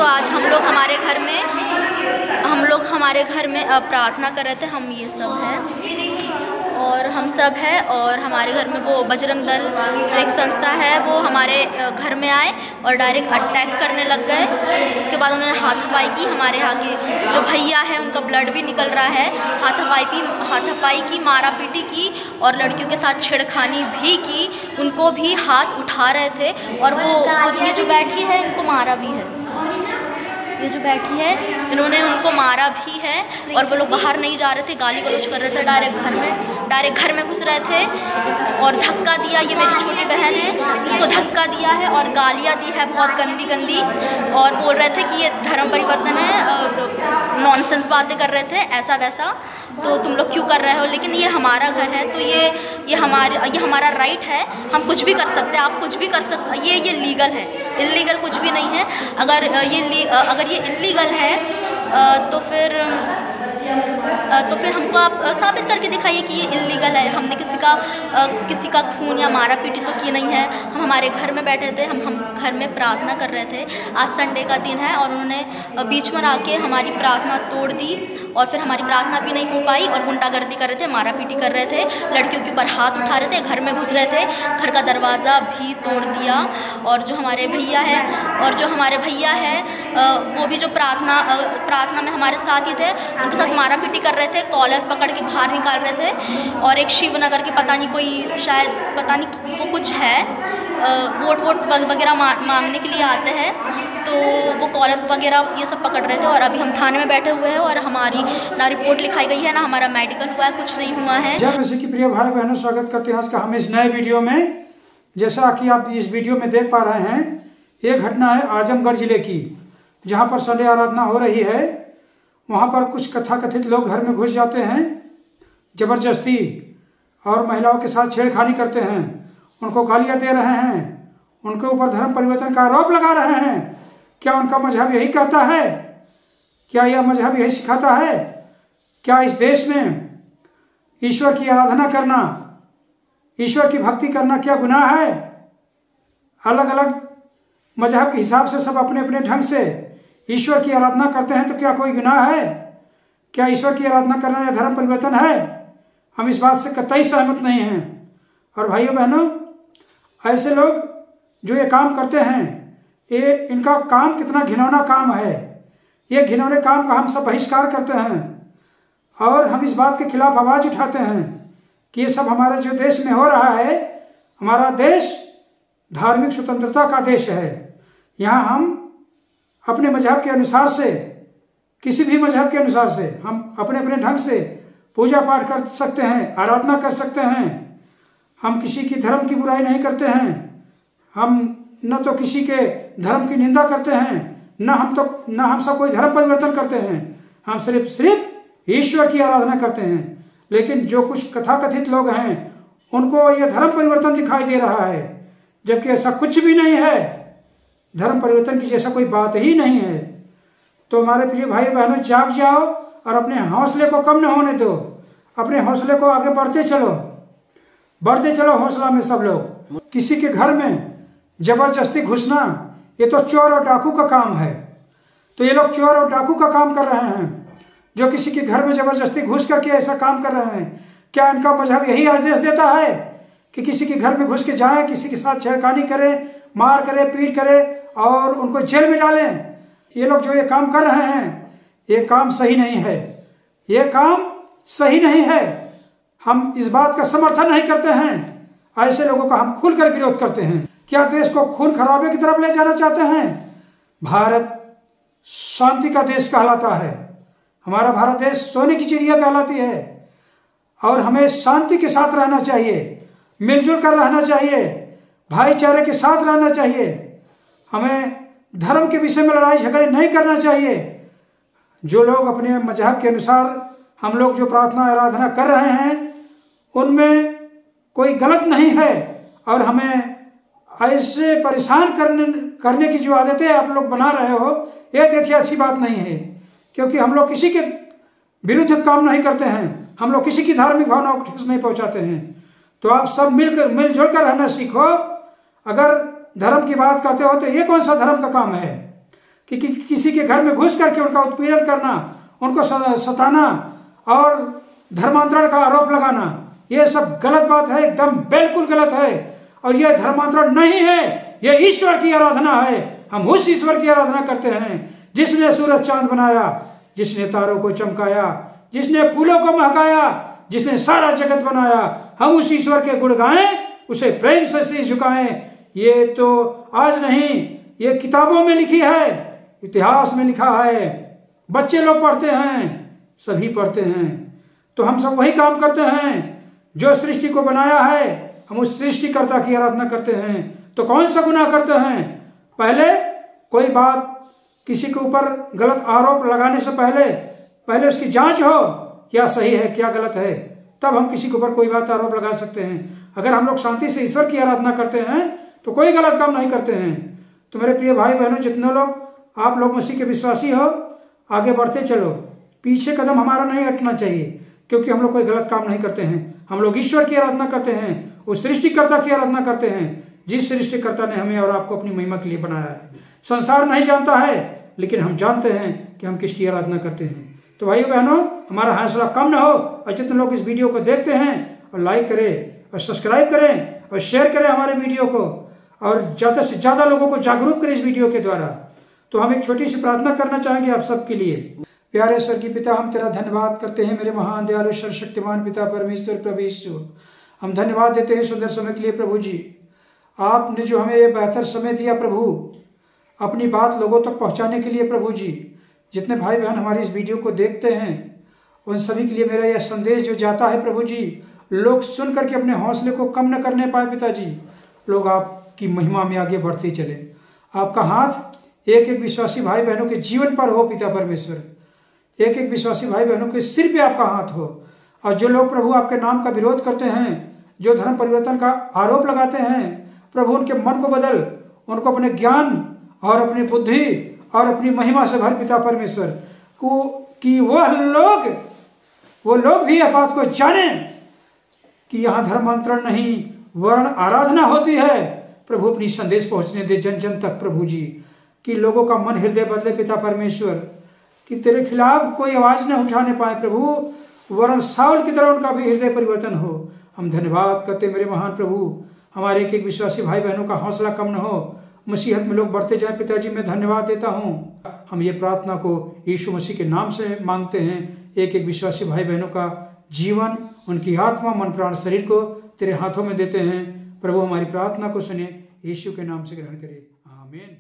तो आज हम लोग हमारे घर में प्रार्थना कर रहे थे। हम ये सब हैं और हम सब हैं और हमारे घर में वो बजरंग दल जो एक संस्था है वो हमारे घर में आए और डायरेक्ट अटैक करने लग गए। उसके बाद उन्होंने हाथापाई की। हमारे यहाँ के जो भैया है उनका ब्लड भी निकल रहा है। हाथापाई की, मारा पीटी की और लड़कियों के साथ छेड़खानी भी की। उनको भी हाथ उठा रहे थे और वो ये जो बैठी है इनको मारा भी है। ये जो बैठी है इन्होंने उनको मारा भी है और वो लोग बाहर नहीं जा रहे थे, गाली गलौज कर रहे थे, डायरेक्ट घर में घुस रहे थे और धक्का दिया। ये मेरी छोटी बहन है, इसको धक्का दिया है और गालियाँ दी है बहुत गंदी और बोल रहे थे कि ये धर्म परिवर्तन है, नॉनसेंस बातें कर रहे थे ऐसा वैसा, तो तुम लोग क्यों कर रहे हो। लेकिन ये हमारा घर है तो ये हमारा राइट है, हम कुछ भी कर सकते हैं, आप कुछ भी कर सकते। ये लीगल है, इल्लीगल कुछ भी नहीं है। अगर ये इल्लीगल है तो फिर हमको आप साबित करके दिखाइए कि ये इल्लीगल है। हमने किसी का खून या मारा पीटी तो की नहीं है। हम हमारे घर में बैठे थे, हम घर में प्रार्थना कर रहे थे। आज संडे का दिन है और उन्होंने बीच में आके हमारी प्रार्थना तोड़ दी और फिर हमारी प्रार्थना भी नहीं हो पाई और गुंडागर्दी कर रहे थे, मारा पीटी कर रहे थे, लड़कियों के ऊपर हाथ उठा रहे थे, घर में घुस रहे थे, घर का दरवाज़ा भी तोड़ दिया। और जो हमारे भैया है वो भी जो प्रार्थना में हमारे साथ ही थे, उनके साथ मारा पीटी कर रहे थे, कॉलर पकड़ के बाहर निकाल रहे थे। और एक शिवनगर के पता नहीं वो कुछ है, वोट वगैरह मांगने के लिए आते हैं, तो वो कॉलर वगैरह ये सब पकड़ रहे थे। और अभी हम थाने में बैठे हुए हैं और हमारी ना रिपोर्ट लिखाई गई है, ना हमारा मेडिकल हुआ है, कुछ नहीं हुआ है। जय मसीह की प्रिय भाई बहनों, स्वागत करते हैं आज का हम इस नए वीडियो में। जैसा कि आप इस वीडियो में देख पा रहे हैं, ये घटना है आजमगढ़ जिले की, जहाँ पर संडे आराधना हो रही है। वहाँ पर कुछ कथाकथित लोग घर में घुस जाते हैं जबरदस्ती और महिलाओं के साथ छेड़खानी करते हैं, उनको गालियाँ दे रहे हैं, उनके ऊपर धर्म परिवर्तन का आरोप लगा रहे हैं। क्या उनका मजहब यही कहता है? क्या यह मजहब यही सिखाता है? क्या इस देश में ईश्वर की आराधना करना, ईश्वर की भक्ति करना क्या गुनाह है? अलग अलग मजहब के हिसाब से सब अपने अपने ढंग से ईश्वर की आराधना करते हैं, तो क्या कोई गुनाह है? क्या ईश्वर की आराधना करना यह धर्म परिवर्तन है? हम इस बात से कतई सहमत नहीं हैं। और भाइयों बहनों, ऐसे लोग जो ये काम करते हैं, ये इनका काम कितना घिनौना काम है। ये घिनौने काम का हम सब बहिष्कार करते हैं और हम इस बात के खिलाफ आवाज उठाते हैं कि ये सब हमारे जो देश में हो रहा है, हमारा देश धार्मिक स्वतंत्रता का देश है। यहाँ हम अपने मजहब के अनुसार से, किसी भी मजहब के अनुसार से हम अपने अपने ढंग से पूजा पाठ कर सकते हैं, आराधना कर सकते हैं। हम किसी की धर्म की बुराई नहीं करते हैं। हम न तो किसी के धर्म की निंदा करते हैं, न हम सब कोई धर्म परिवर्तन करते हैं। हम सिर्फ ईश्वर की आराधना करते हैं। लेकिन जो कुछ कथाकथित लोग हैं, उनको यह धर्म परिवर्तन दिखाई दे रहा है, जबकि ऐसा कुछ भी नहीं है। धर्म परिवर्तन की जैसा कोई बात ही नहीं है। तो हमारे प्रिय भाई बहनों, जाग जाओ और अपने हौसले को कम न होने दो। अपने हौसले को आगे बढ़ते चलो हौसला में सब लोग। किसी के घर में जबरदस्ती घुसना, ये तो चोर और डाकू का काम है। तो ये लोग चोर और डाकू का काम कर रहे हैं, जो किसी के घर में जबरदस्ती घुस करके ऐसा काम कर रहे हैं। क्या इनका मजहब यही आदेश देता है कि किसी के घर में घुस के जाएं, किसी के साथ छेड़खानी करें, मार करें, पीट करें और उनको जेल में डालें? ये लोग जो ये काम कर रहे हैं, ये काम सही नहीं है। ये काम सही नहीं है। हम इस बात का समर्थन नहीं करते हैं। ऐसे लोगों का हम खुलकर विरोध करते हैं। क्या देश को खून खराबे की तरफ ले जाना चाहते हैं? भारत शांति का देश कहलाता है। हमारा भारत देश सोने की चिड़िया कहलाती है और हमें शांति के साथ रहना चाहिए, मिलजुल कर रहना चाहिए, भाईचारे के साथ रहना चाहिए। हमें धर्म के विषय में लड़ाई झगड़े नहीं करना चाहिए। जो लोग अपने मजहब के अनुसार हम लोग जो प्रार्थना आराधना कर रहे हैं, उनमें कोई गलत नहीं है। और हमें ऐसे परेशान करने की जो आदतें आप लोग बना रहे हो, ये देखिए अच्छी बात नहीं है। क्योंकि हम लोग किसी के विरुद्ध काम नहीं करते हैं, हम लोग किसी की धार्मिक भावनाओं को ठेस नहीं पहुंचाते हैं। तो आप सब मिलजुल कर रहना सीखो। अगर धर्म की बात करते हो तो ये कौन सा धर्म का काम है कि किसी के घर में घुस करके उनका उत्पीड़न करना, उनको सताना और धर्मांतरण का आरोप लगाना, ये सब गलत बात है, एकदम बिल्कुल गलत है। और ये धर्मांतरण नहीं है, ये ईश्वर की आराधना है। हम उस ईश्वर की आराधना करते हैं जिसने सूरज चांद बनाया, जिसने तारों को चमकाया, जिसने फूलों को महकाया, जिसने सारा जगत बनाया। हम उस ईश्वर के गुण गाएं, उसे प्रेम से शीश झुकाएं। ये तो आज नहीं, ये किताबों में लिखी है, इतिहास में लिखा है, बच्चे लोग पढ़ते हैं, सभी पढ़ते हैं। तो हम सब वही काम करते हैं जो सृष्टि को बनाया है, हम उस सृष्टिकर्ता की आराधना करते हैं। तो कौन सा गुनाह करते हैं? पहले कोई बात किसी के ऊपर गलत आरोप लगाने से पहले उसकी जांच हो, क्या सही है क्या गलत है, तब हम किसी के ऊपर कोई बात आरोप लगा सकते हैं। अगर हम लोग शांति से ईश्वर की आराधना करते हैं तो कोई गलत काम नहीं करते हैं। तो मेरे प्रिय भाई बहनों, जितने लोग आप लोग मसीह के विश्वासी हो, आगे बढ़ते चलो, पीछे कदम हमारा नहीं हटना चाहिए, क्योंकि हम लोग कोई गलत काम नहीं करते हैं। हम लोग ईश्वर की आराधना करते हैं, उस सृष्टिकर्ता की आराधना करते हैं जिस सृष्टिकर्ता ने हमें और आपको अपनी महिमा के लिए बनाया है। संसार नहीं जानता है, लेकिन हम जानते हैं कि हम किसकी आराधना करते हैं। तो भाइयों बहनों, हमारा हौसला कम न हो, और जितने लोग इस वीडियो को देखते हैं और लाइक करें और सब्सक्राइब करें और शेयर करें हमारे वीडियो को, और ज़्यादा से ज़्यादा लोगों को जागरूक करें इस वीडियो के द्वारा। तो हम एक छोटी सी प्रार्थना करना चाहेंगे आप सबके लिए। प्यारे स्वर्गीय पिता, हम तेरा धन्यवाद करते हैं मेरे महान दयालु सर्वशक्तिमान पिता परमेश्वर प्रभु यीशु। हम धन्यवाद देते हैं सुंदर समय के लिए प्रभु जी। आपने जो हमें ये बेहतर समय दिया प्रभु, अपनी बात लोगों तक पहुंचाने के लिए प्रभु जी। जितने भाई बहन हमारी इस वीडियो को देखते हैं, उन सभी के लिए मेरा यह संदेश जो जाता है प्रभु जी, लोग सुन करके अपने हौसले को कम न करने पाए पिताजी, लोग आपकी महिमा में आगे बढ़ते चले। आपका हाथ एक एक विश्वासी भाई बहनों के जीवन पर हो पिता परमेश्वर, एक एक विश्वासी भाई बहनों के सिर पे आपका हाथ हो। और जो लोग प्रभु आपके नाम का विरोध करते हैं, जो धर्म परिवर्तन का आरोप लगाते हैं प्रभु, उनके मन को बदल, उनको अपने ज्ञान और अपनी बुद्धि और अपनी महिमा से भर पिता परमेश्वर को, कि वो लोग भी यह बात को जाने कि यहाँ धर्मांतरण नहीं वर्ण आराधना होती है। प्रभु अपनी संदेश पहुंचने दे जन जन तक प्रभु जी, कि लोगों का मन हृदय बदले पिता परमेश्वर, कि तेरे खिलाफ कोई आवाज न उठाने पाए प्रभु, वर्ण साउल की तरह उनका भी हृदय परिवर्तन हो। हम धन्यवाद करते मेरे महान प्रभु, हमारे एक एक विश्वासी भाई बहनों का हौसला कम न हो, मसीहत में लोग बढ़ते जाए पिताजी। मैं धन्यवाद देता हूँ। हम ये प्रार्थना को यीशु मसीह के नाम से मांगते हैं। एक एक विश्वासी भाई बहनों का जीवन, उनकी आत्मा, मन, प्राण, शरीर को तेरे हाथों में देते हैं प्रभु। हमारी प्रार्थना को सुने, यीशु के नाम से ग्रहण करें, आमीन।